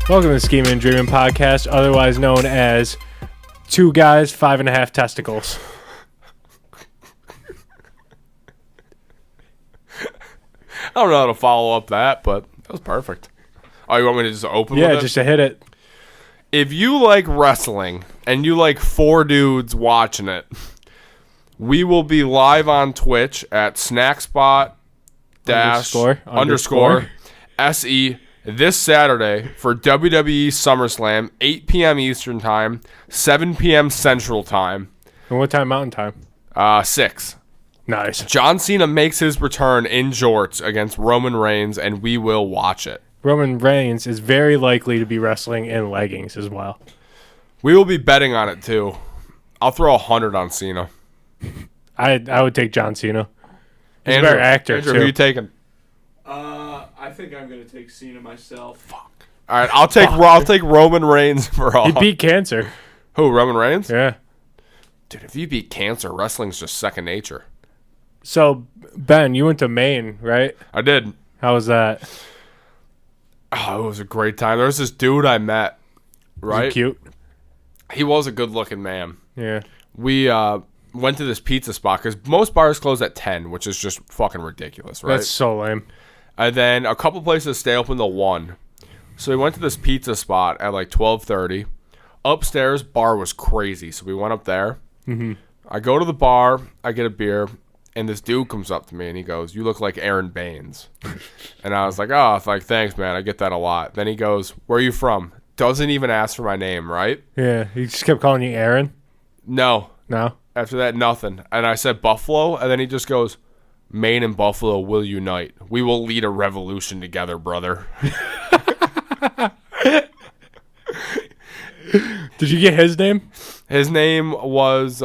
Welcome to the Scheming and Dreamin podcast, otherwise known as Two Guys, 5.5 Testicles. I don't know how to follow up that, but that was perfect. Oh, you want me to just open with it? Yeah, just to hit it. If you like wrestling and you like four dudes watching it, we will be live on Twitch at snackspot underscore SE this Saturday for WWE SummerSlam, 8 p.m. Eastern Time, 7 p.m. Central Time. And what time Mountain Time? 6. Nice. John Cena makes his return in jorts against Roman Reigns, and we will watch it. Roman Reigns is very likely to be wrestling in leggings as well. We will be betting on it, too. I'll throw 100 on Cena. I would take John Cena. He's Andrew, a better actor, Andrew, too. who are you taking? I think I'm going to take Cena myself. Fuck. All right, I'll take Roman Reigns for all. He beat cancer. Who, Roman Reigns? Yeah. Dude, if you beat cancer, wrestling's just second nature. So, Ben, you went to Maine, right? I did. How was that? Oh, it was a great time. There was this dude I met, right? Was he cute? He was a good-looking man. Yeah. We went to this pizza spot because most bars close at 10, which is just fucking ridiculous, right? That's so lame. And then a couple places stay open till 1. So we went to this pizza spot at like 12:30. Upstairs, bar was crazy, so we went up there. Mm-hmm. I go to the bar, I get a beer, and this dude comes up to me and he goes, "You look like Aaron Baines." And I was like, "Oh, like thanks, man. I get that a lot." Then he goes, "Where are you from?" Doesn't even ask for my name, right? Yeah. He just kept calling you Aaron? No. No? After that, nothing. And I said Buffalo, and then he just goes, "Maine and Buffalo will unite. We will lead a revolution together, brother." Did you get his name? His name was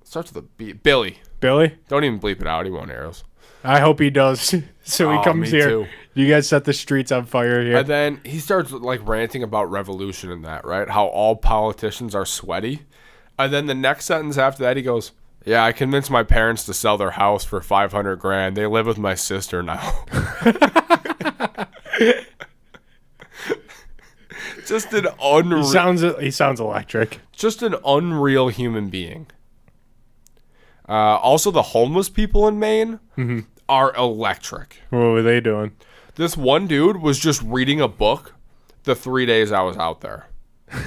starts with a B. Billy. Billy? Don't even bleep it out. He won't hear us. I hope he does. So he Oh, comes me here. too. You guys set the streets on fire here. And then he starts like ranting about revolution and that, right? How all politicians are sweaty. And then the next sentence after that, he goes, "Yeah, I convinced my parents to sell their house for $500,000. They live with my sister now." Just an unreal. He sounds electric. Just an unreal human being. Also, the homeless people in Maine are electric. What were they doing? This one dude was just reading a book the 3 days I was out there.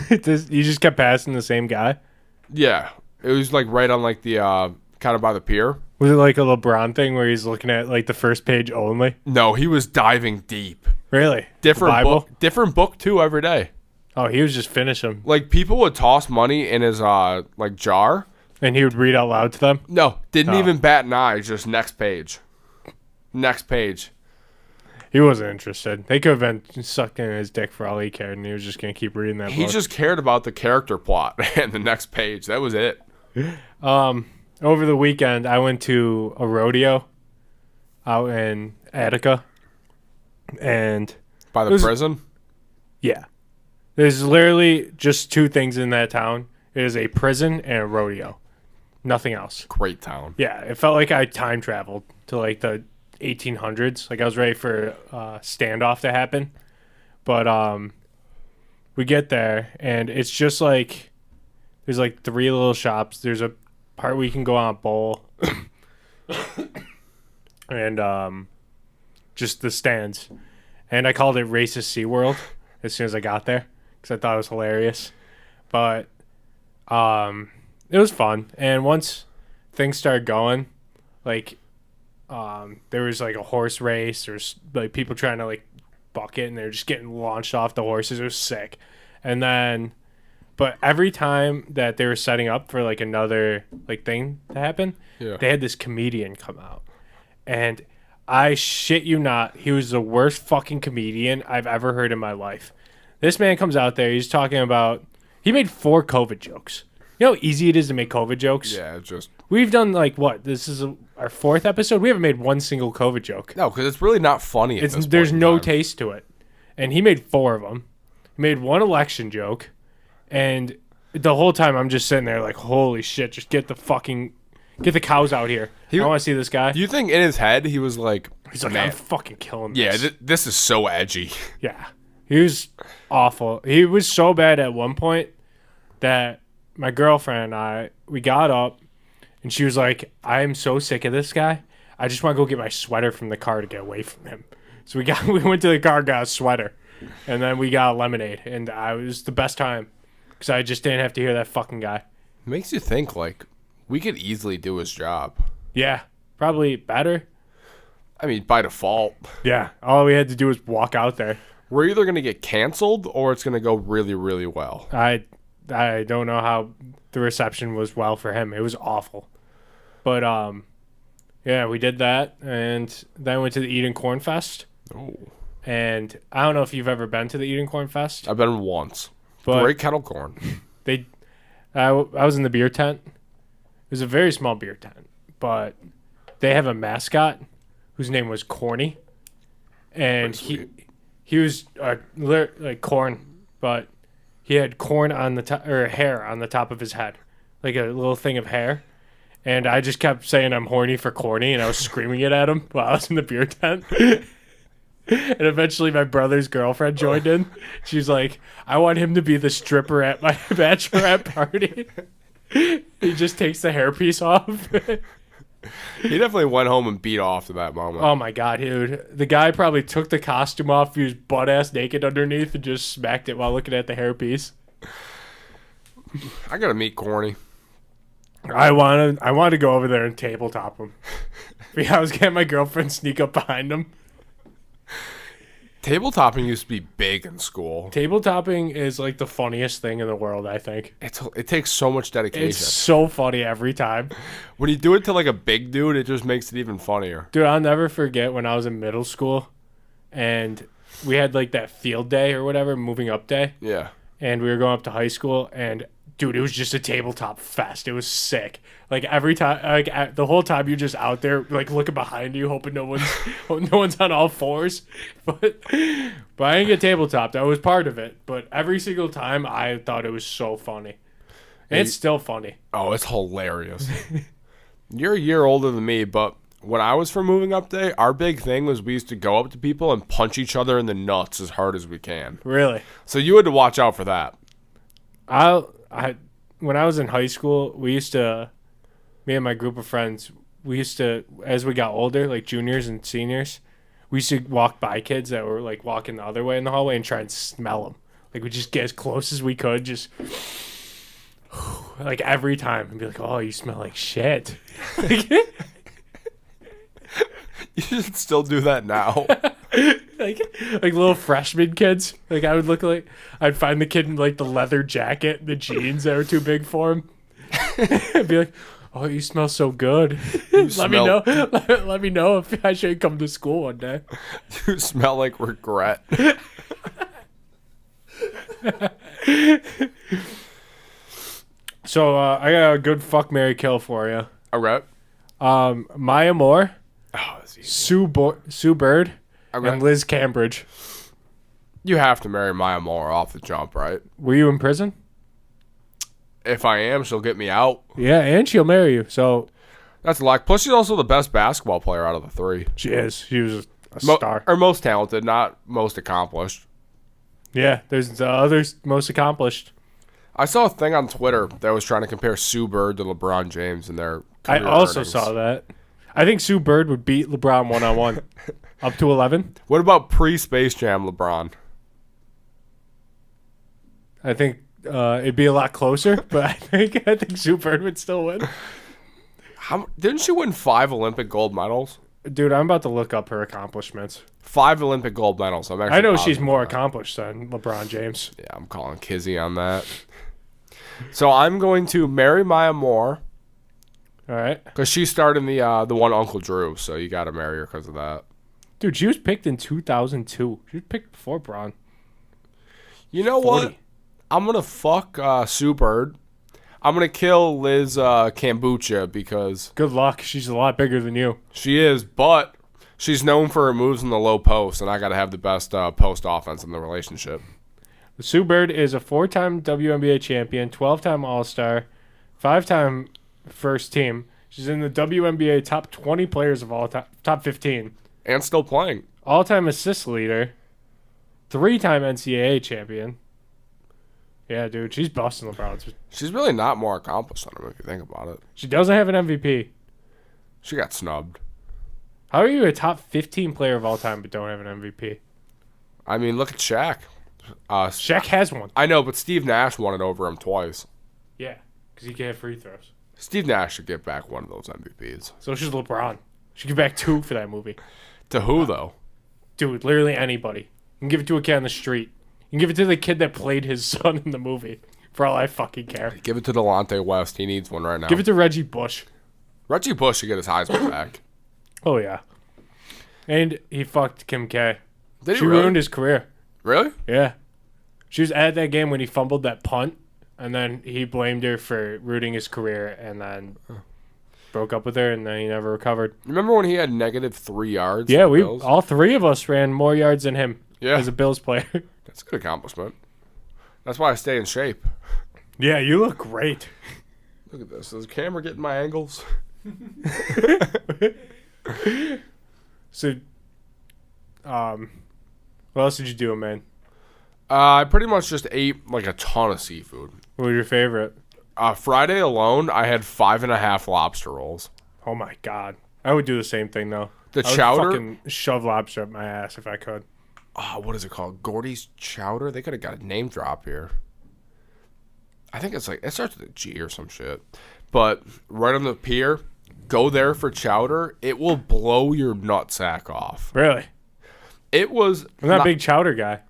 You just kept passing the same guy? Yeah. It was like right on like the kind of by the pier. Was it like a LeBron thing where he's looking at like the first page only? No, he was diving deep. Really? Different Bible? different book too every day. Oh, he was just finishing. Like people would toss money in his like jar. And he would read out loud to them? No, didn't even bat an eye. Just next page. Next page. He wasn't interested. They could have been sucking his dick for all he cared, and he was just going to keep reading that He book. just cared about the character plot and the next page. That was it. Over the weekend, I went to a rodeo out in Attica. And By the prison? yeah. There's literally just two things in that town. It is a prison and a rodeo. Nothing else. Great town. Yeah, it felt like I time traveled to like the 1800s. Like I was ready for a standoff to happen. But we get there and it's just like there's like 3 little shops. There's a part where you can go on a bowl. And just the stands. And I called it Racist SeaWorld as soon as I got there because I thought it was hilarious. But it was fun. And once things started going, like there was like a horse race. There's like people trying to like bucket and they're just getting launched off the horses. It was sick. And then, but every time that they were setting up for like another like thing to happen, they had this comedian come out. And I shit you not, he was the worst fucking comedian I've ever heard in my life. This man comes out there, he's talking about, he made 4 COVID jokes. You know how easy it is to make COVID jokes? Yeah, just... We've done like, what, this is our 4th episode? We haven't made one single COVID joke. No, because it's really not funny at this point There's in no time. taste to it. And he made 4 of them. He made 1 election joke. And the whole time I'm just sitting there like, holy shit, just get Get the cows out here. I want to see this guy. Do you think in his head he was like, He's like, man, I'm fucking killing yeah, this. this is so edgy. Yeah. He was awful. He was so bad at one point that my girlfriend and I, we got up and she was like, I am so sick of this guy. I just want to go get my sweater from the car to get away from him. So we went to the car, got a sweater, and then we got a lemonade. And it was the best time because I just didn't have to hear that fucking guy. Makes you think, like, we could easily do his job. Yeah. Probably better. I mean, by default. Yeah. All we had to do was walk out there. We're either going to get canceled or it's going to go really, really well. I don't know how the reception was well for him. It was awful. But, yeah, we did that. And then went to the Eden Corn Fest. Oh. And I don't know if you've ever been to the Eden Corn Fest. I've been once. But great kettle corn. I was in the beer tent. It was a very small beer tent. But they have a mascot whose name was Corny. And he was like corn, but he had corn on the top, or hair on the top of his head, like a little thing of hair. And I just kept saying I'm horny for Corny, and I was screaming it at him while I was in the beer tent. And eventually my brother's girlfriend joined in. She's like, I want him to be the stripper at my bachelorette party. He just takes the hairpiece off. He definitely went home and beat off at that moment. Oh my god, dude. The guy probably took the costume off, he was butt-ass naked underneath, and just smacked it while looking at the hairpiece. I gotta meet Corny. I wanted to go over there and tabletop him. Yeah, I was getting my girlfriend sneak up behind him. Tabletopping used to be big in school. Tabletopping is like the funniest thing in the world, I think. It takes so much dedication. It's so funny every time. When you do it to like a big dude, it just makes it even funnier. Dude, I'll never forget when I was in middle school and we had like that field day or whatever, moving up day. Yeah. And we were going up to high school and dude, it was just a tabletop fest. It was sick. Like every time, like the whole time, you're just out there, like looking behind you, hoping no one's on all fours. But I didn't get tabletopped. I was part of it. But every single time, I thought it was so funny. And it's still funny. Oh, it's hilarious. You're a year older than me, but when I was for moving up day, our big thing was we used to go up to people and punch each other in the nuts as hard as we can. Really? So you had to watch out for that. When I was in high school, me and my group of friends, we used to, as we got older, like juniors and seniors, we used to walk by kids that were like walking the other way in the hallway and try and smell them. Like we just get as close as we could, just like every time, and be like, "Oh, you smell like shit." You should still do that now. like little freshman kids. Like I'd find the kid in like the leather jacket, the jeans that were too big for him. I'd be like, "Oh, you smell so good. Let me know. Let me know if I should come to school one day." You smell like regret. So I got a good fuck, marry, kill for you. Okay. Maya Moore, Oh, that's easy. Sue Bird, Okay. and Liz Cambridge. You have to marry Maya Moore off the jump, right? Were you in prison? If I am, she'll get me out. Yeah, and she'll marry you. So That's a lot. Plus, she's also the best basketball player out of the three. she is. She was a star. Or most talented, not most accomplished. Yeah, there's the others most accomplished. I saw a thing on Twitter that was trying to compare Sue Bird to LeBron James in their I career also earnings. saw that. I think Sue Bird would beat LeBron 1-on-1. Up to 11. What about pre-Space Jam LeBron? I think it'd be a lot closer, but I think Sue Bird would still win. Didn't she win 5 Olympic gold medals? Dude, I'm about to look up her accomplishments. 5 Olympic gold medals. I'm actually I know she's positive more of that. accomplished than LeBron James. Yeah, I'm calling Kizzy on that. So I'm going to marry Maya Moore All right. because she starred in the one Uncle Drew. So you got to marry her because of that. Dude, she was picked in 2002. She was picked before Braun. You know 40. what? I'm gonna fuck Sue Bird. I'm gonna kill Liz Kombucha because Good luck. She's a lot bigger than you. she is, but she's known for her moves in the low post, and I gotta have the best post offense in the relationship. Sue Bird is a 4-time WNBA champion, 12-time All-Star, 5-time first team, She's in the WNBA top 20 players of all time, top 15. And still playing. All-time assist leader. 3-time NCAA champion. Yeah, dude, she's busting LeBron. She's really not more accomplished than him if you think about it. She doesn't have an MVP. She got snubbed. How are you a top 15 player of all time but don't have an MVP? I mean, look at Shaq. Shaq has one. I know, but Steve Nash won it over him twice. Yeah, because he can have free throws. Steve Nash should get back one of those MVPs. So should LeBron. Should give back 2 for that movie. To who, though? Dude, literally anybody. You can give it to a kid on the street. You can give it to the kid that played his son in the movie. For all I fucking care. Give it to Delonte West. He needs one right now. Give it to Reggie Bush. Reggie Bush should get his Heisman back. Oh, yeah. And he fucked Kim K. Did he She really? ruined his career. Really? Yeah. She was at that game when he fumbled that punt, and then he blamed her for ruining his career, and then broke up with her, and then he never recovered. Remember when he had -3 yards? Yeah, for the Bills? all 3 of us ran more yards than him as a Bills player. That's a good accomplishment. That's why I stay in shape. Yeah, you look great. Look at this. Does the camera get my angles? So, what else did you do, man? I pretty much just ate like a ton of seafood. What was your favorite? Friday alone, I had 5.5 lobster rolls. Oh my god, I would do the same thing though. The I would chowder. fucking shove lobster up my ass if I could. What is it called? Gordy's Chowder? They could have got a name drop here. I think it's like, it starts with a G or some shit. But right on the pier, go there for chowder. It will blow your nutsack off. Really? It was. I'm not a big chowder guy.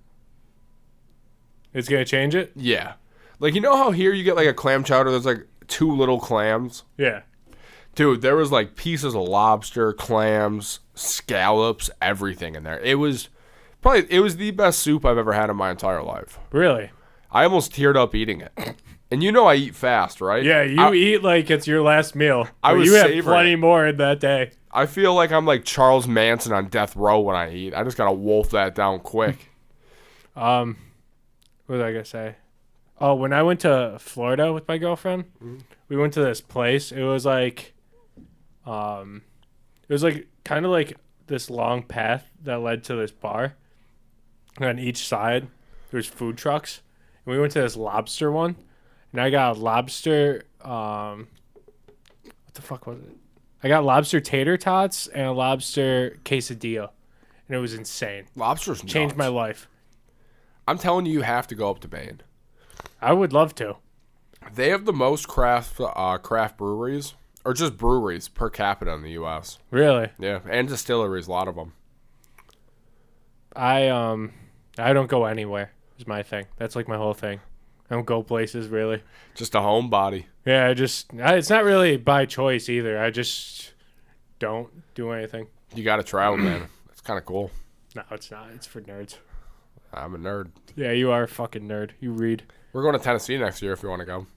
It's gonna change it? Yeah. Like, you know how here you get like a clam chowder, there's like 2 little clams? Yeah. Dude, there was like pieces of lobster, clams, scallops, everything in there. It was the best soup I've ever had in my entire life. Really? I almost teared up eating it. And you know I eat fast, right? Yeah, you eat like it's your last meal. I was you have savoring plenty it. more in that day. I feel like I'm like Charles Manson on death row when I eat. I just gotta wolf that down quick. What was I gonna say? Oh, when I went to Florida with my girlfriend, we went to this place. It was like kind of like this long path that led to this bar. And on each side, there was food trucks. And we went to this lobster one. And I got lobster, what the fuck was it? I got lobster tater tots and a lobster quesadilla. And it was insane. Lobster's nuts. Changed my life. I'm telling you, you have to go up to Maine. I would love to. They have the most craft breweries, or just breweries per capita in the U.S. Really? Yeah, and distilleries, a lot of them. I don't go anywhere is my thing. That's like my whole thing. I don't go places really. Just a homebody. Yeah, it's not really by choice either. I just don't do anything. You got to travel, man. That's kind of cool. No, it's not. It's for nerds. I'm a nerd. Yeah, you are a fucking nerd. You read. We're going to Tennessee next year if you want to go.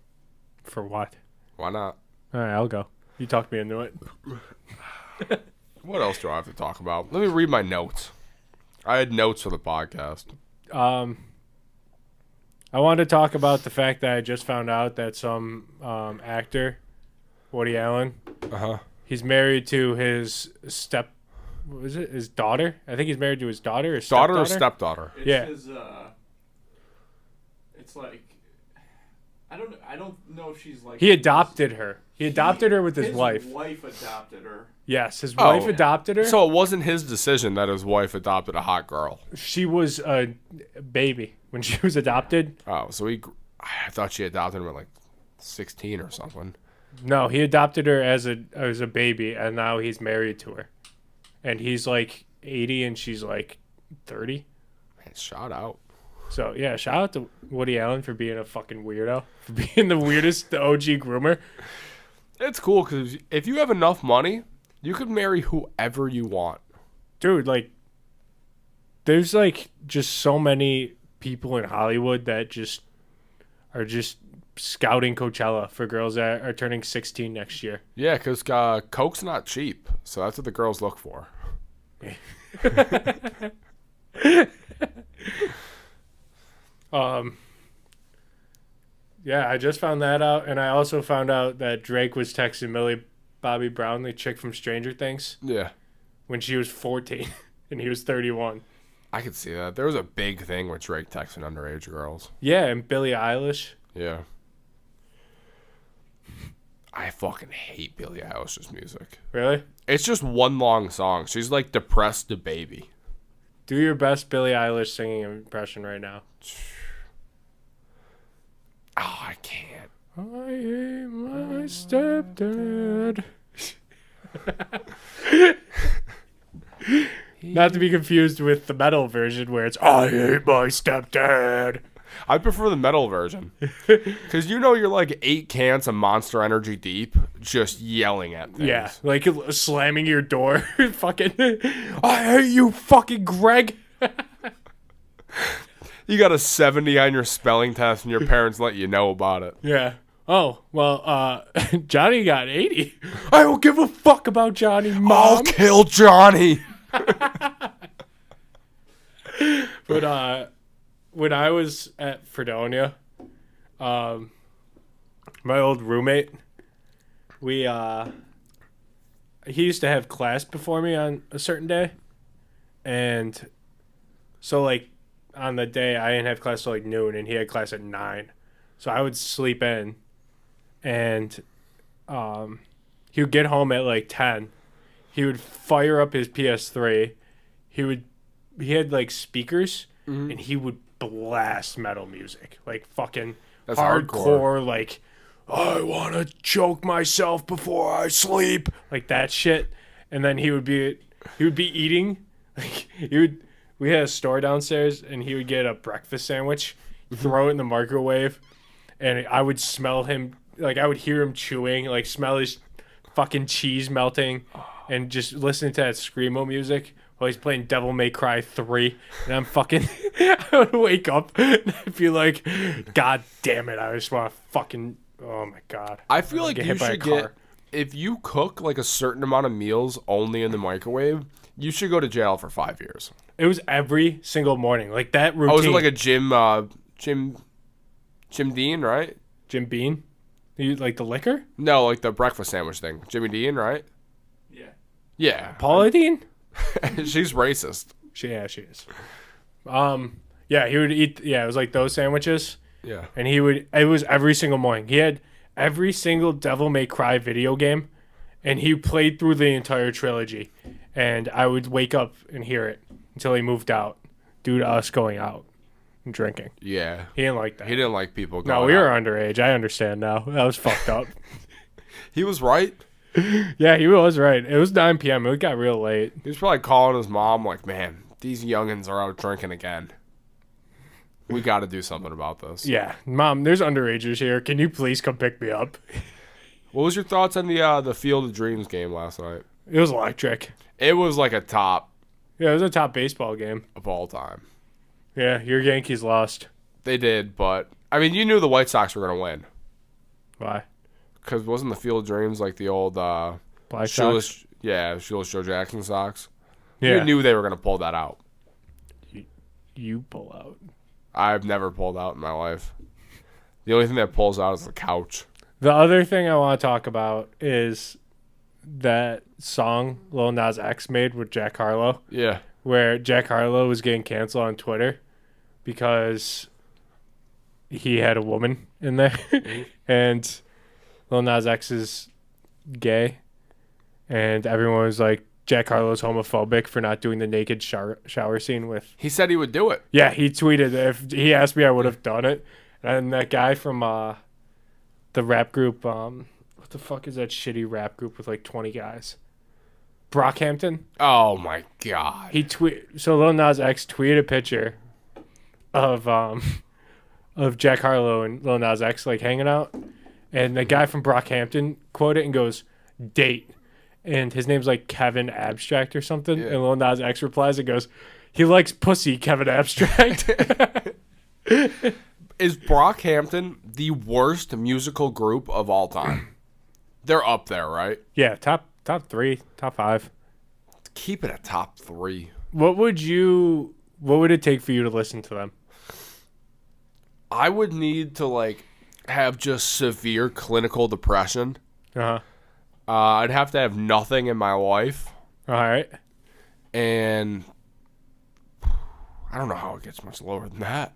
For what? Why not? All right, I'll go. You talked me into it. What else do I have to talk about? Let me read my notes. I had notes for the podcast. I wanted to talk about the fact that I just found out that some actor, Woody Allen, he's married to his what was it? His daughter? I think he's married to his daughter or Daughter stepdaughter? or stepdaughter? It's Yeah. his, it's like, I don't know if she's like. He adopted her. He adopted her with his wife. His wife adopted her. Yes, his wife adopted her. So it wasn't his decision that his wife adopted a hot girl. She was a baby when she was adopted. Oh, so I thought she adopted him at like 16 or something. No, he adopted her as a baby, and now he's married to her. And he's like 80 and she's like 30. Man, shout out. So, yeah, shout out to Woody Allen for being a fucking weirdo. For being the weirdest OG groomer. It's cool because if you have enough money, you could marry whoever you want. Dude, like, there's like just so many people in Hollywood that just are just scouting Coachella for girls that are turning 16 next year. Yeah, because Coke's not cheap, so that's what the girls look for. Yeah, I just found that out, and I also found out that Drake was texting Millie Bobby Brown, the chick from Stranger Things, Yeah. when she was 14 and he was 31. I could see that. There was a big thing with Drake texting underage girls. Yeah, and Billie Eilish. Yeah. I fucking hate Billie Eilish's music. Really? It's just one long song. She's like depressed to baby. Do your best Billie Eilish singing impression right now. Oh, I can't. I hate my stepdad. Not to be confused with the metal version where it's I hate my stepdad. I prefer the metal version. Because you're like 8 cans of Monster Energy deep just yelling at things. Yeah, like slamming your door. Fucking, I hate you, fucking Greg. You got a 70 on your spelling test and your parents let you know about it. Yeah. Oh, well, Johnny got 80. I don't give a fuck about Johnny, Mom. I'll kill Johnny. But when I was at Fredonia, my old roommate, he used to have class before me on a certain day. And so, like, on the day I didn't have class till like noon, and he had class at 9. So I would sleep in, and he would get home at like 10. He would fire up his PS3. He had like speakers, and he would blast metal music, like fucking That's hardcore, like I want to choke myself before I sleep, like that shit. And then he would be eating, like we had a store downstairs, and he would get a breakfast sandwich, throw it in the microwave, and I would smell him, like I would hear him chewing, like smell his fucking cheese melting, and just listening to that screamo music while he's playing Devil May Cry 3, and I'm fucking, I would wake up and I'd be like, God damn it, I just want to fucking, oh my God. I feel like get you hit by a should car. if you cook like a certain amount of meals only in the microwave, you should go to jail for 5 years. It was every single morning, like that routine. Oh, was it like a Jim Dean, right? Jim Beam? You like the liquor? No, like the breakfast sandwich thing. Jimmy Dean, right? Yeah. Yeah. Paula Dean? She's racist. She is. Yeah, he would eat. Yeah, it was like those sandwiches, Yeah. and it was every single morning. He had every single Devil May Cry video game, and he played through the entire trilogy. And I would wake up and hear it until he moved out, due to us going out and drinking. Yeah. He didn't like that. He didn't like people going No, we were out. underage. I understand now. That was fucked up. He was right. Yeah, he was right. It was 9 p.m. It got real late. He was probably calling his mom like, man, these youngins are out drinking again. We got to do something about this. Yeah, Mom, there's underagers here. Can you please come pick me up? What was your thoughts on the Field of Dreams game last night? It was electric. It was like a top Yeah, it was a top baseball game. of all time. Yeah, your Yankees lost. They did, but I mean, you knew the White Sox were going to win. Why? Because wasn't the Field of Dreams like the old Black Sox? shoeless Joe Jackson Sox? Yeah. You knew they were going to pull that out. You pull out. I've never pulled out in my life. The only thing that pulls out is the couch. The other thing I want to talk about is that song Lil Nas X made with Jack Harlow, Yeah. where Jack Harlow was getting canceled on Twitter because he had a woman in there, and Lil Nas X is gay, and everyone was like, Jack Harlow's homophobic for not doing the naked shower scene with. He said he would do it. Yeah, he tweeted, if he asked me, I would have done it. And that guy from the rap group, what the fuck is that shitty rap group with like 20 guys? Brockhampton? Oh my god. So Lil Nas X tweeted a picture of Jack Harlow and Lil Nas X like hanging out, and the guy from Brockhampton quoted it and goes, date. And his name's like Kevin Abstract or something. Yeah. And Lil Nas X replies and goes, he likes pussy, Kevin Abstract. Is Brockhampton the worst musical group of all time? They're up there, right? Yeah, top 3, top 5. Keep it a top 3. What would it take for you to listen to them? I would need to like have just severe clinical depression. Uh-huh. I'd have to have nothing in my life, All right. and I don't know how it gets much lower than that.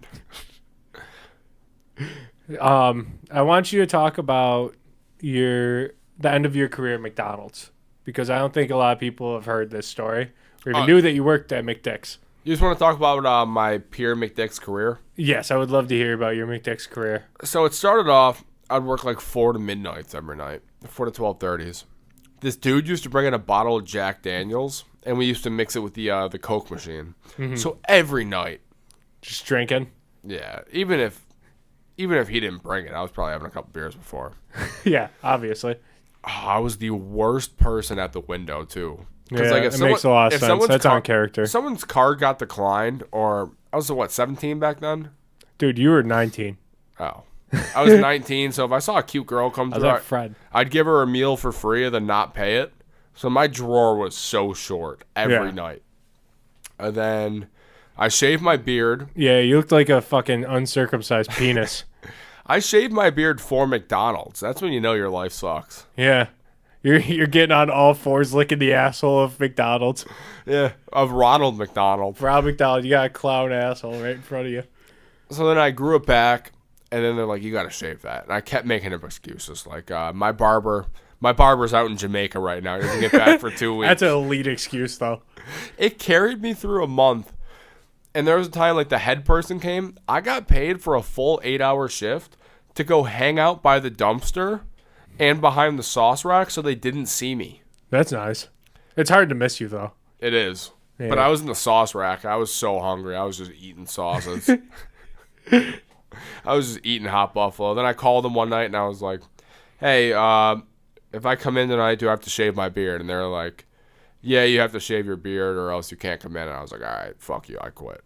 I want you to talk about the end of your career at McDonald's, because I don't think a lot of people have heard this story or even knew that you worked at McDick's. You just want to talk about my peer McDick's career? Yes, I would love to hear about your McDick's career. So it started off, I'd work like 4 to midnights every night, 4 to 12:30s. This dude used to bring in a bottle of Jack Daniels, and we used to mix it with the Coke machine. Mm-hmm. So every night, Just drinking. yeah, even if he didn't bring it, I was probably having a couple beers before. Yeah, obviously. Oh, I was the worst person at the window too. Yeah, it makes a lot of sense. That's on character. If someone's card got declined, or I was 17 back then. Dude, you were 19. Oh, I was 19. So if I saw a cute girl come I was through, like Fred. I'd give her a meal for free and then not pay it. So my drawer was so short every night. And then I shaved my beard. Yeah, you looked like a fucking uncircumcised penis. I shaved my beard for McDonald's. That's when you know your life sucks. Yeah. You're getting on all fours licking the asshole of McDonald's. Yeah, of Ronald McDonald. Rob McDonald, you got a clown asshole right in front of you. So then I grew it back, and then they're like, you got to shave that. And I kept making up excuses. Like, my barber's out in Jamaica right now. He doesn't get back for 2 weeks. That's an elite excuse, though. It carried me through a month. And there was a time, like, the head person came. I got paid for a full 8-hour shift to go hang out by the dumpster and behind the sauce rack so they didn't see me. That's nice. It's hard to miss you, though. It is. Yeah. But I was in the sauce rack. I was so hungry. I was just eating sauces. I was just eating Hot Buffalo. Then I called them one night, and I was like, hey, if I come in tonight, do I have to shave my beard? And they're like, yeah, you have to shave your beard or else you can't come in. And I was like, all right, fuck you. I quit.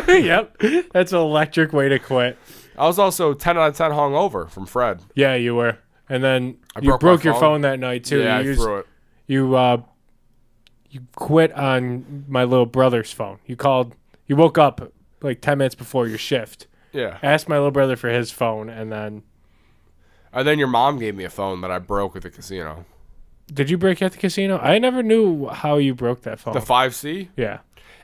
Yep. That's an electric way to quit. I was also 10 out of 10 hungover from Fred. Yeah, you were. And then you broke broke my your phone. phone that night, too. Yeah, you I threw it. You quit on my little brother's phone. You woke up like 10 minutes before your shift. Yeah. Asked my little brother for his phone, and then... And then your mom gave me a phone that I broke at the casino. Did you break at the casino? I never knew how you broke that phone. The 5C? Yeah.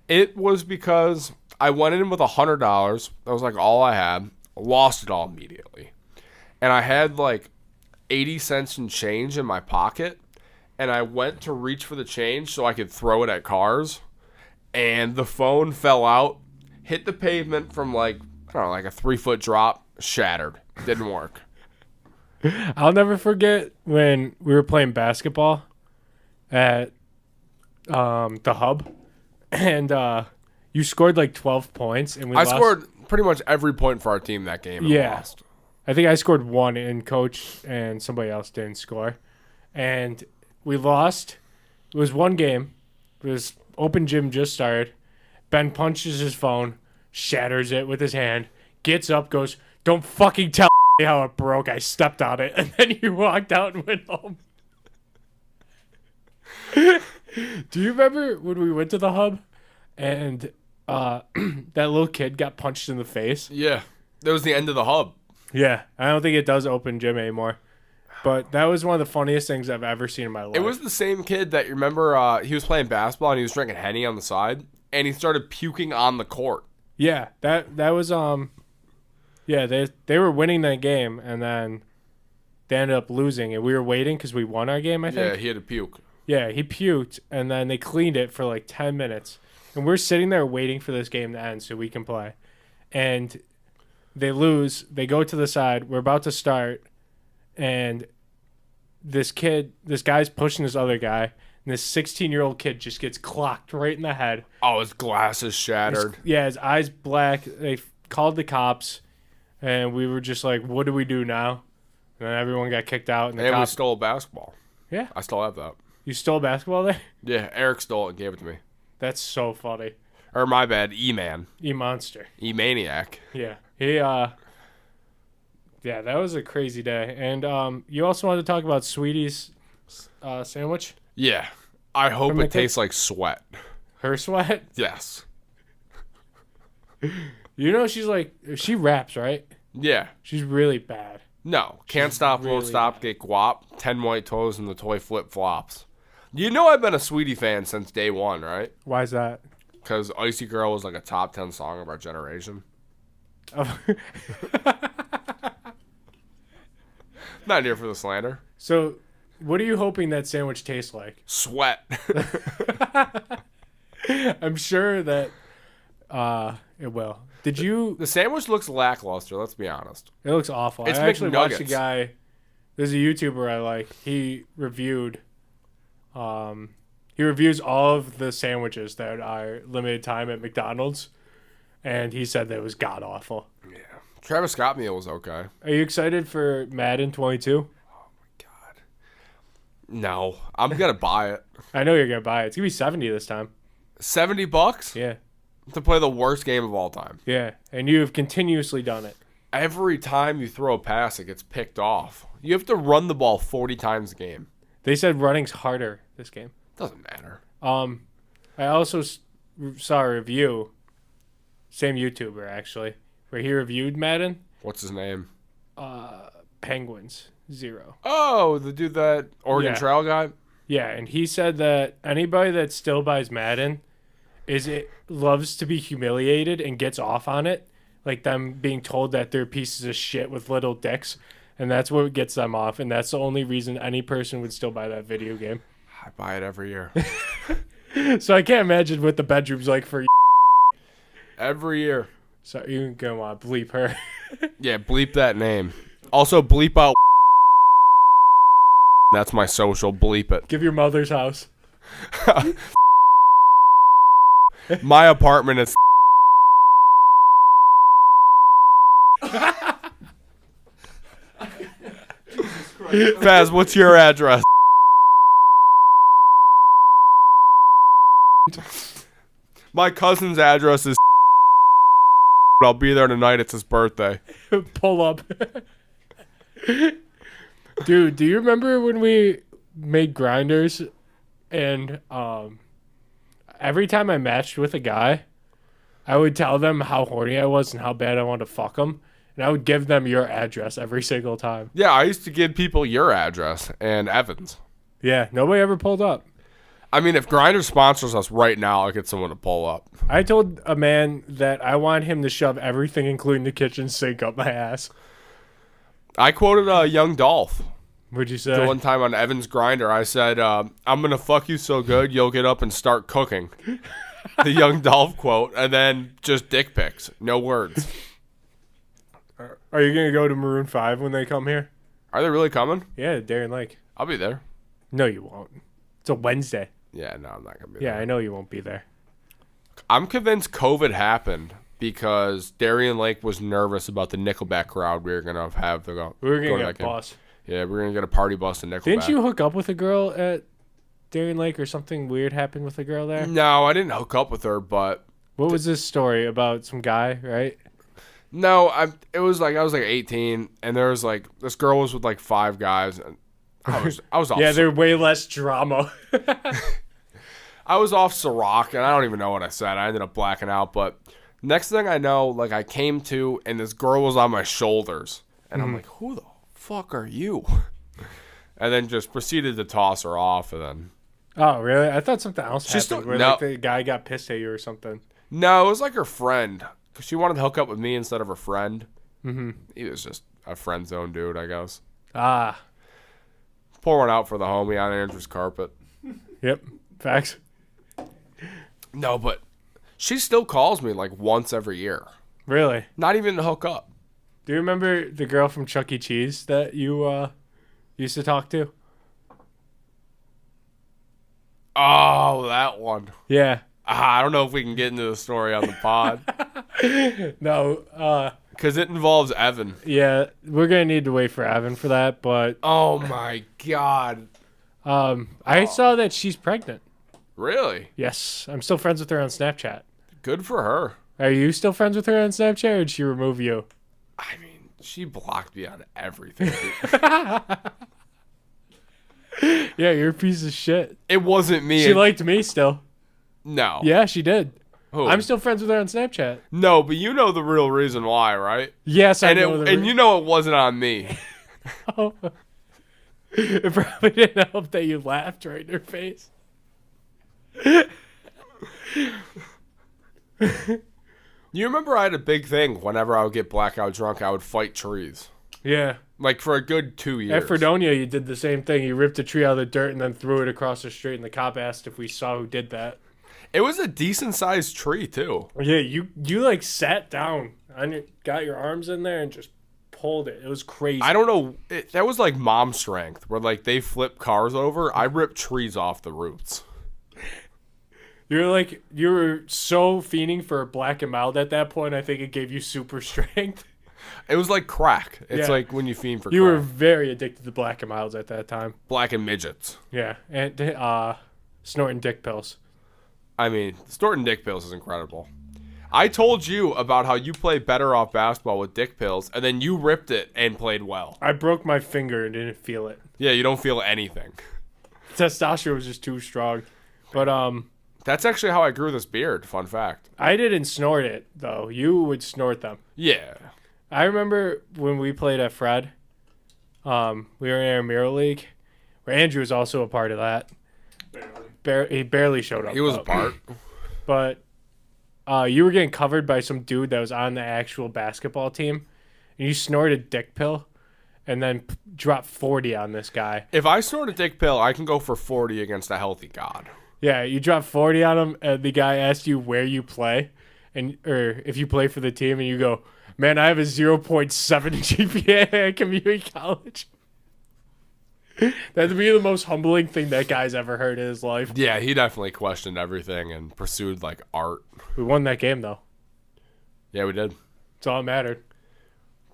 It was because I went in with $100. That was like all I had. Lost it all immediately. And I had like 80 cents in change in my pocket. And I went to reach for the change so I could throw it at cars. And the phone fell out, hit the pavement from like, I don't know, like a 3-foot drop, shattered. Didn't work. I'll never forget when we were playing basketball at the Hub. And you scored like 12 points. And we lost. Scored pretty much every point for our team that game and lost. I think I scored 1 and Coach and somebody else didn't score. And we lost. It was one game. It was open gym just started. Ben punches his phone, shatters it with his hand, gets up, goes, don't fucking tell me how it broke. I stepped on it. And then he walked out and went home. Do you remember when we went to the Hub and that little kid got punched in the face? Yeah. That was the end of the Hub. Yeah. I don't think it does open gym anymore. But that was one of the funniest things I've ever seen in my life. It was the same kid that, you remember, he was playing basketball and he was drinking Henny on the side, and he started puking on the court. Yeah, that was yeah, they were winning that game, and then they ended up losing, and we were waiting because we won our game, I think. Yeah, he had to puke. Yeah, he puked, and then they cleaned it for like 10 minutes, and we're sitting there waiting for this game to end so we can play, and they lose. They go to the side. We're about to start, and this guy's pushing this other guy, and this 16-year-old kid just gets clocked right in the head. Oh, his glasses shattered. His eyes black. They called the cops, and we were just like, what do we do now? And then everyone got kicked out. And we stole a basketball. Yeah. I still have that. You stole basketball there? Yeah, Eric stole it and gave it to me. That's so funny. Or my bad, E-Man. E-Monster. E-Maniac. Yeah. Yeah, that was a crazy day. And you also wanted to talk about Sweetie's sandwich? Yeah. I hope From it tastes like sweat. Her sweat? Yes. You know, she raps, right? Yeah. She's really bad. No, can't stop, won't really stop, get guap, 10 white toes, and the toy flip flops. You know I've been a Sweetie fan since day one, right? Why is that? Because Icy Girl was like a top 10 song of our generation. Not here for the slander. So, what are you hoping that sandwich tastes like? Sweat. I'm sure that it will. Did you? The sandwich looks lackluster, let's be honest. It looks awful. It's I actually watched a McNuggets. guy. There's a YouTuber I like. He reviewed. He reviews all of the sandwiches that are limited time at McDonald's, and he said that it was god awful. Yeah. Travis Scott meal was okay. Are you excited for Madden 22? God. No, I'm going to buy it. I know you're gonna buy it. It's gonna be 70 this time. $70 Yeah, to play the worst game of all time. yeah, and you have continuously done it. Every time you throw a pass, it gets picked off. You have to run the ball 40 times a game. They said running's harder this game. Doesn't matter. I also saw a review, same YouTuber actually, where he reviewed Madden. What's his name? Penguins 0. Oh, the dude that Oregon Yeah. Trail guy? Yeah, and he said that anybody that still buys Madden loves to be humiliated and gets off on it, like them being told that they're pieces of shit with little dicks, and that's what gets them off, and that's the only reason any person would still buy that video game. I buy it every year. So I can't imagine what the bedroom's like for you. Every year. So you're gonna want to bleep her. Yeah, bleep that name. Also, bleep out. That's my social. Bleep it. Give your mother's house. My apartment is. Faz, what's your address? My cousin's address is. I'll be there tonight. It's his birthday. Pull up. Dude, do you remember when we made grinders and every time I matched with a guy, I would tell them how horny I was and how bad I wanted to fuck them, and I would give them your address every single time. Yeah, I used to give people your address and Evan's. Yeah, nobody ever pulled up. I mean, if Grindr sponsors us right now, I'll get someone to pull up. I told a man that I want him to shove everything, including the kitchen sink, up my ass. I quoted Young Dolph. What'd you The say? one time on Evan's Grindr, I said, I'm going to fuck you so good, you'll get up and start cooking. The Young Dolph quote, and then just dick pics. No words. Are you going to go to Maroon 5 when they come here? Are they really coming? Yeah, Darien Lake. I'll be there. No, you won't. It's a Wednesday. Yeah, no, I'm not going to be Yeah, there. I know you won't be there. I'm convinced COVID happened because Darien Lake was nervous about the Nickelback crowd we were going to have to go. We were going go to to get that game. bus. Yeah, we're going to get a party bus to Nickelback. Didn't you hook up with a girl at Darien Lake or something weird happened with a girl there? No, I didn't hook up with her, but What was this story about some guy, right? no, it was like I was like 18, and there was like this girl was with like 5 guys, and I was off. Yeah, they're way less drama. I was off Ciroc, and I don't even know what I said. I ended up blacking out, but next thing I know, like I came to, and this girl was on my shoulders, and I'm like, who the fuck are you? And then just proceeded to toss her off, and then Oh, really? I thought something else She's happened still- where no. like the guy got pissed at you or something. no, it was like her friend, because she wanted to hook up with me instead of her friend. Mm-hmm. He was just a friend zone dude, I guess. Ah, Pour one out for the homie on Andrew's carpet. yep. Facts. No, but she still calls me like once every year. Really? Not even to hook up. Do you remember the girl from Chuck E. Cheese that you used to talk to? Oh, that one. Yeah. I don't know if we can get into the story on the pod. No. Because it involves Evan. Yeah, we're gonna need to wait for Evan for that, but Oh, my God. I saw that she's pregnant. Really? Yes, I'm still friends with her on Snapchat. Good for her. Are you still friends with her on Snapchat, or did she remove you? I mean, she blocked me on everything. Yeah, you're a piece of shit. It wasn't me. She liked me still. No. Yeah, she did. Who? I'm still friends with her on Snapchat. No, but you know the real reason why, right? Yes, I And know. and you know it wasn't on me. Oh. It probably didn't help that you laughed right in her face. You remember I had a big thing. Whenever I would get blackout drunk, I would fight trees. Yeah. Like for a good 2 years. At Fredonia, you did the same thing. You ripped a tree out of the dirt and then threw it across the street, and the cop asked if we saw who did that. It was a decent sized tree too. Yeah, you like sat down and got your arms in there and just pulled it. It was crazy. I don't know. That was like mom strength, where like they flip cars over. I ripped trees off the roots. You were so fiending for black and mild at that point. I think it gave you super strength. It was like crack. It's Yeah. like when you fiend for You crack. were very addicted to black and milds at that time. Black and midgets. Yeah, and snorting dick pills. I mean, snorting dick pills is incredible. I told you about how you play better off basketball with dick pills, and then you ripped it and played well. I broke my finger and didn't feel it. Yeah, you don't feel anything. Testosterone was just too strong. But That's actually how I grew this beard. Fun fact. I didn't snort it though. You would snort them. Yeah. I remember when we played at Fred. We were in our mirror league, where Andrew was also a part of that. He barely showed up. He was a though. part. But you were getting covered by some dude that was on the actual basketball team, and you snorted a dick pill, and then dropped 40 on this guy. If I snort a dick pill, I can go for 40 against a healthy god. Yeah, you dropped 40 on him, and the guy asked you where you play, or if you play for the team, and you go, "Man, I have a 0.7 GPA at community college." That'd be the most humbling thing that guy's ever heard in his life. Yeah, he definitely questioned everything and pursued like art. We won that game though. Yeah, we did. That's all that mattered.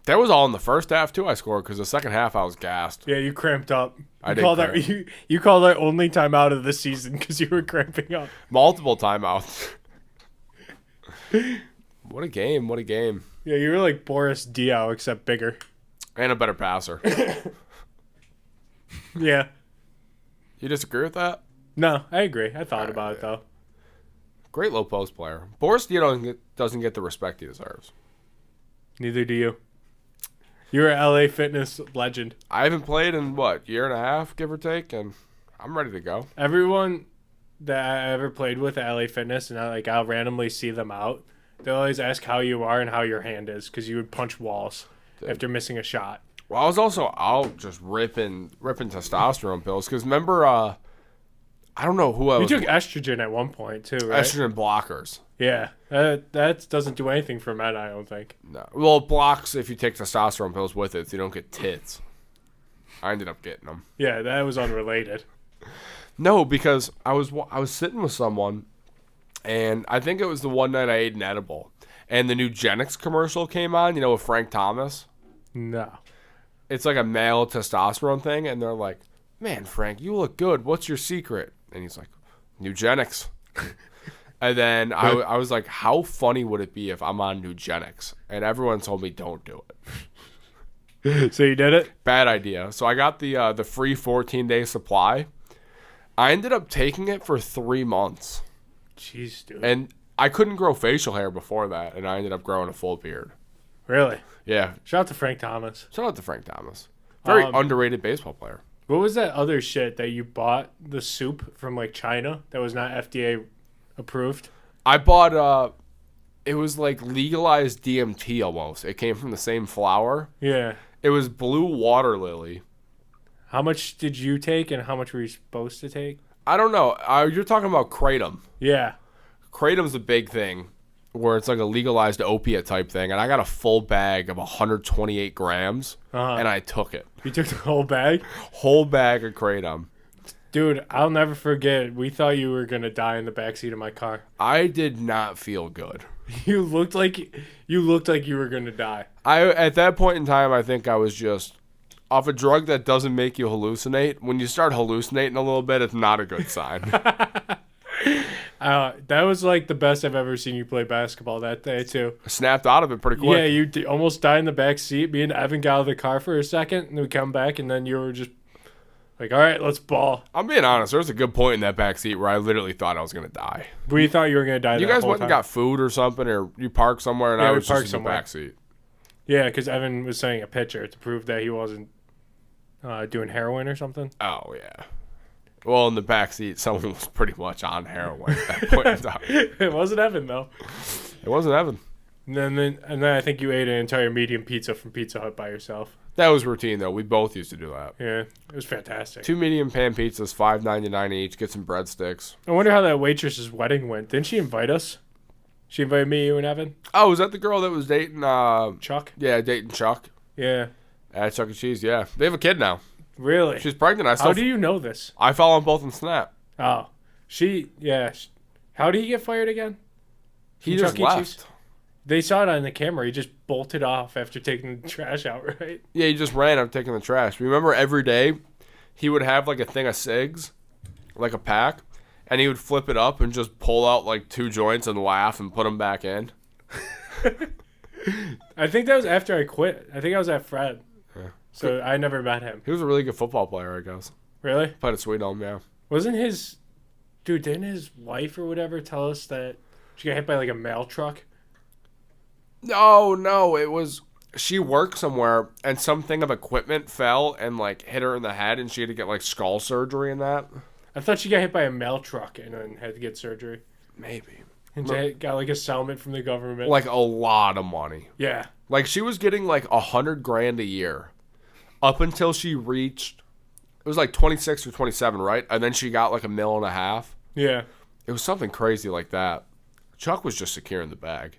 That was all in the first half too. I scored because the second half I was gassed. Yeah, you cramped up. I did cramp. You called our only timeout of the season because you were cramping up. Multiple timeouts. What a game! What a game! Yeah, you were like Boris Diaw except bigger. And a better passer. Yeah. You disagree with that? No, I agree. I thought about it though. Great low post player. Boris Dio doesn't get the respect he deserves. Neither do you. You're a LA Fitness legend. I haven't played in year and a half, give or take, and I'm ready to go. Everyone that I ever played with at LA Fitness, and I'll randomly see them out. They always ask how you are and how your hand is because you would punch walls after missing a shot. Well, I was also out just ripping testosterone pills because remember, I don't know who I You was. took estrogen at one point too, right? Estrogen blockers. Yeah, that doesn't do anything for men, I don't think. No, well, it blocks if you take testosterone pills with it, so you don't get tits. I ended up getting them. Yeah, that was unrelated. No, because I was sitting with someone, and I think it was the one night I ate an edible, and the new Genix commercial came on. You know, with Frank Thomas. No. It's like a male testosterone thing, and they're like, "Man, Frank, you look good. What's your secret?" And he's like, "Nugenix." And then I was like, "How funny would it be if I'm on Nugenix?" And everyone told me, "Don't do it." So you did it? Bad idea. So I got the free 14-day supply. I ended up taking it for 3 months, Jeez, dude. and I couldn't grow facial hair before that, and I ended up growing a full beard. Really? Yeah. Shout out to Frank Thomas. Shout out to Frank Thomas. Very underrated baseball player. What was that other shit that you bought, the soup from like China that was not FDA approved? I bought it was like legalized DMT almost. It came from the same flower. Yeah. It was blue water lily. How much did you take and how much were you supposed to take? I don't know. You're talking about kratom. Yeah. Kratom's a big thing where it's like a legalized opiate type thing. And I got a full bag of 128 grams and I took it. You took the whole bag? Whole bag of kratom. Dude, I'll never forget. We thought you were going to die in the backseat of my car. I did not feel good. You looked like you were going to die. At that point in time, I think I was just off a drug that doesn't make you hallucinate. When you start hallucinating a little bit, it's not a good sign. That was like the best I've ever seen you play basketball that day too. I snapped out of it pretty quick. Yeah, you almost died in the back seat. Me and Evan got out of the car for a second, and then we come back, and then you were just like, "All right, let's ball." I'm being honest. There was a good point in that back seat where I literally thought I was gonna die. We thought you were gonna die. You that guys whole went and time. got food or something, or you parked somewhere, and Yeah, I we was parked just in the somewhere. back seat. Yeah, because Evan was saying a pitcher to prove that he wasn't doing heroin or something. Oh, yeah. Well, in the back seat, someone was pretty much on heroin at that point in time. It wasn't Evan though. It wasn't Evan. And then I think you ate an entire medium pizza from Pizza Hut by yourself. That was routine, though. We both used to do that. Yeah, it was fantastic. 2 medium pan pizzas, $5.99 each. Get some breadsticks. I wonder how that waitress's wedding went. Didn't she invite us? She invited me, you, and Evan. Oh, was that the girl that was dating Chuck? Yeah, dating Chuck. Yeah. At Chuck E. Cheese, yeah. They have a kid now. Really? She's pregnant. How do you know this? I follow them both on Snap. Oh. How did he get fired again? He From just Chuck E. left. Cheese? They saw it on the camera. He just bolted off after taking the trash out, right? Yeah, he just ran after taking the trash. Remember, every day he would have like a thing of cigs, like a pack, and he would flip it up and just pull out like 2 joints and laugh and put them back in. I think that was after I quit. I think I was at Fred. Yeah. So I never met him. He was a really good football player, I guess. Really? Played at Sweet Home, yeah. Didn't his wife or whatever tell us that she got hit by like a mail truck? No, it was she worked somewhere and something of equipment fell and like hit her in the head and she had to get like skull surgery and that. I thought she got hit by a mail truck and then had to get surgery. Maybe. And she got like a settlement from the government. Like a lot of money. Yeah. Like she was getting like $100,000 a year up until she reached, it was like 26 or 27, right? And then she got like $1.5 million. Yeah. It was something crazy like that. Chuck was just securing the bag.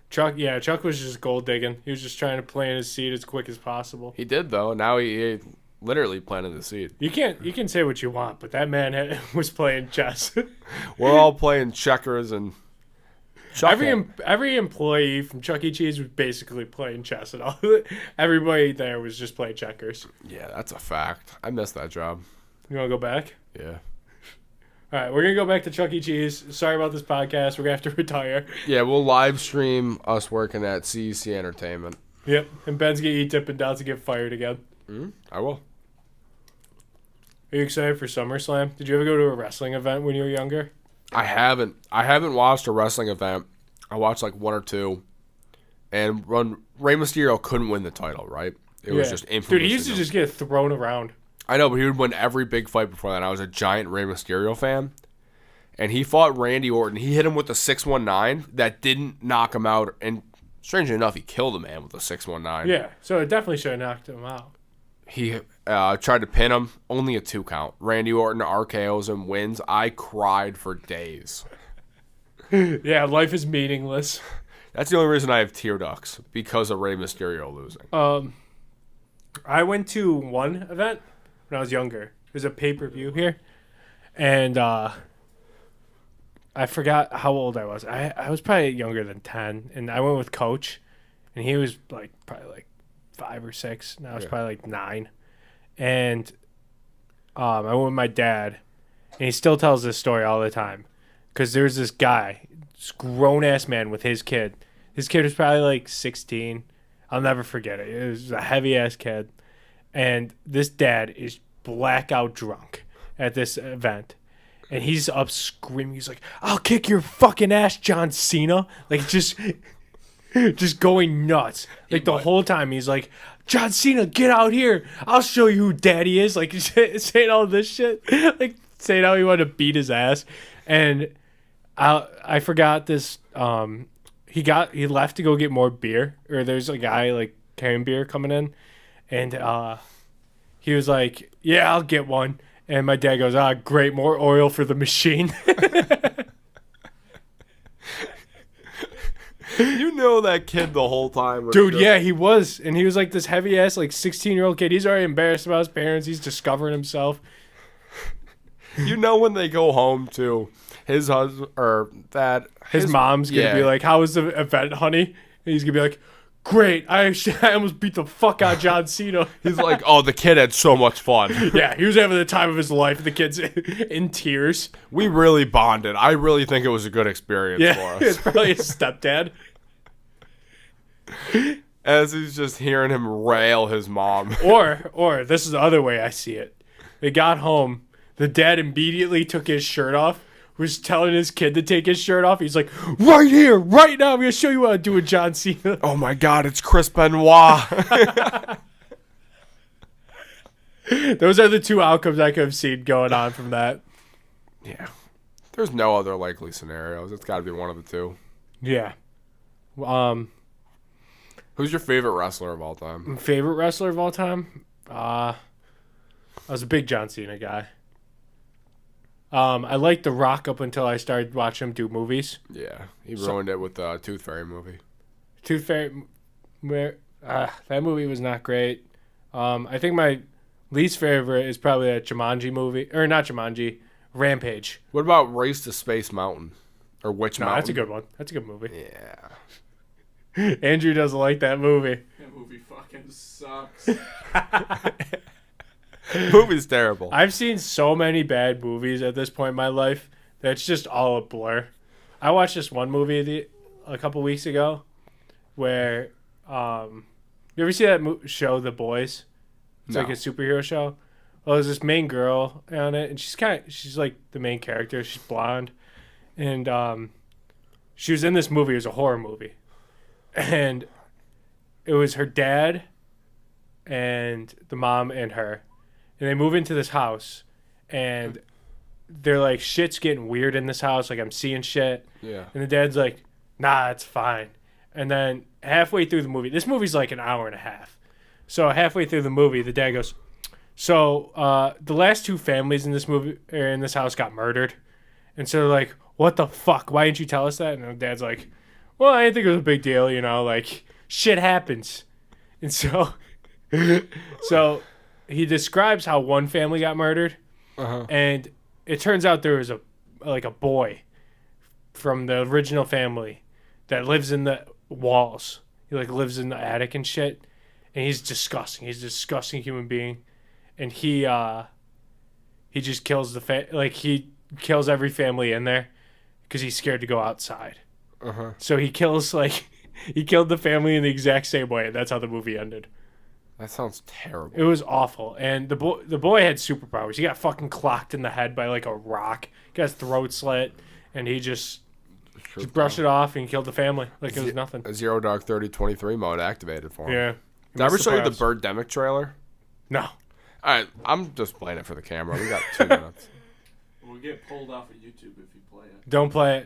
Chuck was just gold digging. He was just trying to plant his seed as quick as possible. He did though. Now he literally planted the seed. You can say what you want, but that man was playing chess. We're all playing checkers and every employee from Chuck E. Cheese was basically playing chess and all. Everybody there was just playing checkers. Yeah, that's a fact. I missed that job. You want to go back? Yeah. All right, we're going to go back to Chuck E. Cheese. Sorry about this podcast. We're going to have to retire. Yeah, we'll live stream us working at CEC Entertainment. Yep, and Ben's going to eat Dippin' Dots and get fired again. I will. Are you excited for SummerSlam? Did you ever go to a wrestling event when you were younger? I haven't watched a wrestling event. I watched like 1 or 2. And Rey Mysterio couldn't win the title, right? It was just infamous. Dude, he used to just get thrown around. I know, but he would win every big fight before that. I was a giant Rey Mysterio fan. And he fought Randy Orton. He hit him with a 619 that didn't knock him out. And strangely enough, he killed a man with a 619. Yeah, so it definitely should have knocked him out. He tried to pin him. Only a 2 count. Randy Orton RKOs him, wins. I cried for days. Yeah, life is meaningless. That's the only reason I have tear ducts, because of Rey Mysterio losing. I went to one event when I was younger. There's a pay-per-view here. And I forgot how old I was. I was probably younger than 10. And I went with Coach. And he was like probably like 5 or 6. And I was probably like 9. And I went with my dad. And he still tells this story all the time. Because there's this guy, this grown-ass man with his kid. His kid was probably like 16. I'll never forget it. It was a heavy-ass kid. And this dad is blackout drunk at this event. And he's up screaming. He's like, I'll kick your fucking ass, John Cena. Like, just going nuts. Like, the whole time he's like, John Cena, get out here. I'll show you who daddy is. Like, saying all this shit. Like, saying how he wanted to beat his ass. And I forgot this. He left to go get more beer. Or there's a guy, like, carrying beer coming in. And he was like, yeah, I'll get one. And my dad goes, great, more oil for the machine. You know that kid the whole time. Dude, yeah, he was. And he was like this heavy-ass, like, 16-year-old kid. He's already embarrassed about his parents. He's discovering himself. You know when they go home to his husband, or that... His mom's going to be like, how was the event, honey? And he's going to be like, great. I almost beat the fuck out of John Cena. He's like, oh, the kid had so much fun. Yeah, he was having the time of his life. The kid's in tears. We really bonded. I really think it was a good experience for us. It's probably his stepdad. As he's just hearing him rail his mom. Or this is the other way I see it. They got home. The dad immediately took his shirt off. Was telling his kid to take his shirt off. He's like, right here, right now, I'm going to show you how to do a John Cena. Oh my God, it's Chris Benoit. Those are the two outcomes I could have seen going on from that. Yeah. There's no other likely scenarios. It's got to be one of the two. Yeah. Who's your favorite wrestler of all time? Favorite wrestler of all time? I was a big John Cena guy. I liked The Rock up until I started watching him do movies. Yeah. He ruined it with the Tooth Fairy movie. Tooth Fairy, that movie was not great. I think my least favorite is probably that Jumanji movie. Or not Jumanji, Rampage. What about Race to Space Mountain? Or Witch Mountain? That's a good one. That's a good movie. Yeah. Andrew doesn't like that movie. That movie fucking sucks. Movie's terrible. I've seen so many bad movies at this point in my life that it's just all a blur. I watched this one movie a couple weeks ago where you ever see that show The Boys? It's No. like a superhero show. Well, there's this main girl on it, and she's like the main character. She's blonde, and she was in this movie. It was a horror movie, and it was her dad and the mom and her, and they move into this house, and they're like, shit's getting weird in this house. Like, I'm seeing shit. Yeah. And the dad's like, nah, it's fine. And then halfway through the movie, this movie's like an hour and a half. So halfway through the movie, the dad goes, so the last two families in this movie, or in this house, got murdered. And so they're like, what the fuck? Why didn't you tell us that? And the dad's like, well, I didn't think it was a big deal, like, shit happens. And so he describes how one family got murdered, and it turns out there was a boy from the original family that lives in the walls. He lives in the attic and shit, and he's disgusting. He's a disgusting human being, and he just kills he kills every family in there because he's scared to go outside. So he kills he killed the family in the exact same way. And that's how the movie ended. That sounds terrible. It was awful. And the boy had superpowers. He got fucking clocked in the head by a rock. He got his throat slit, and he just brushed it off and killed the family like it was nothing. A Zero Dark 3023 mode activated for him. Yeah. Did I ever show you the Birdemic trailer? No. All right, I'm just playing it for the camera. We got 2 minutes. We'll get pulled off of YouTube if you play it. Don't play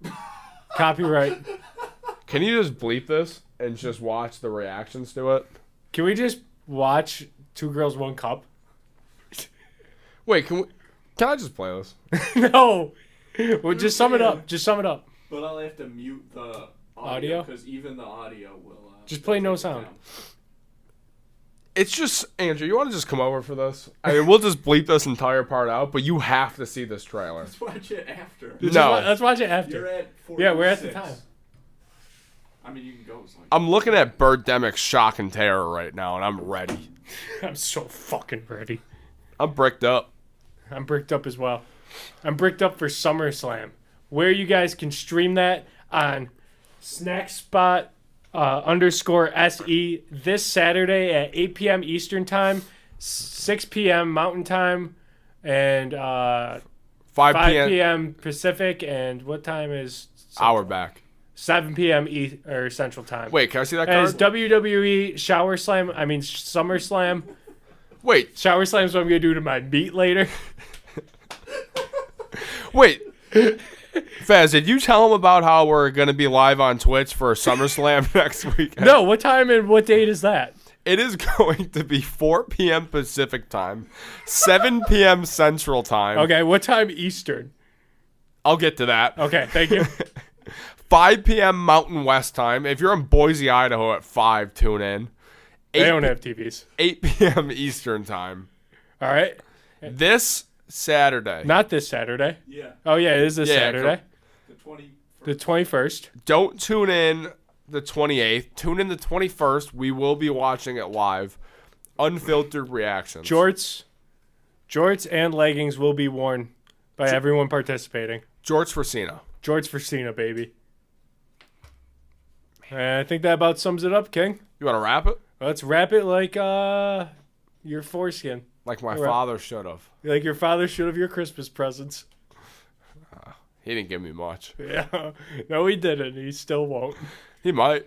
it. Copyright. Can you just bleep this and just watch the reactions to it? Can we just watch Two Girls, One Cup? Wait, can I just play this? No. Well, just sum it up. Just sum it up. But I'll have to mute the Audio? because even the audio will. Just play no take it sound. down. It's just, Andrew, you want to just come over for this? I mean, we'll just bleep this entire part out, but you have to see this trailer. Let's watch it after. No. Let's watch it after. You're at 46. Yeah, we're at the time. I mean, you can go as long. I'm looking at Birdemic's shock and terror right now, and I'm ready. I'm so fucking ready. I'm bricked up. I'm bricked up as well. I'm bricked up for SummerSlam, where you guys can stream that on SnackSpot _SE this Saturday at 8 p.m. Eastern Time, 6 p.m. Mountain Time, and 5 5 p.m. p.m. Pacific. And what time is Hour back. 7 p.m. or Central Time. Wait, can I see that As card? WWE SummerSlam. Wait, ShowerSlam's what I'm gonna do to my meat later. wait. Fez, did you tell him about how we're going to be live on Twitch for SummerSlam next weekend? No, what time and what date is that? It is going to be 4 p.m. Pacific time, 7 p.m. Central time. Okay, what time Eastern? I'll get to that. Okay, thank you. 5 p.m. Mountain West time. If you're in Boise, Idaho at 5, tune in. They don't have TVs. 8 p.m. Eastern time. All right. This Saturday. Not this Saturday. Yeah, Oh, yeah, it is this Yeah, Saturday. the 20. The 21st. Don't tune in the 28th. Tune in the 21st. We will be watching it live. Unfiltered reactions. Jorts and leggings will be worn by everyone participating. Jorts for Cena. Jorts for Cena, baby. I think that about sums it up, King. You want to wrap it? Let's wrap it like your foreskin. Like my All right. father should have. Like your father should have your Christmas presents. He didn't give me much. Yeah. No, he didn't. He still won't. He might.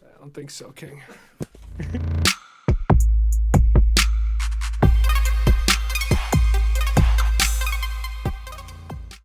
I don't think so, King.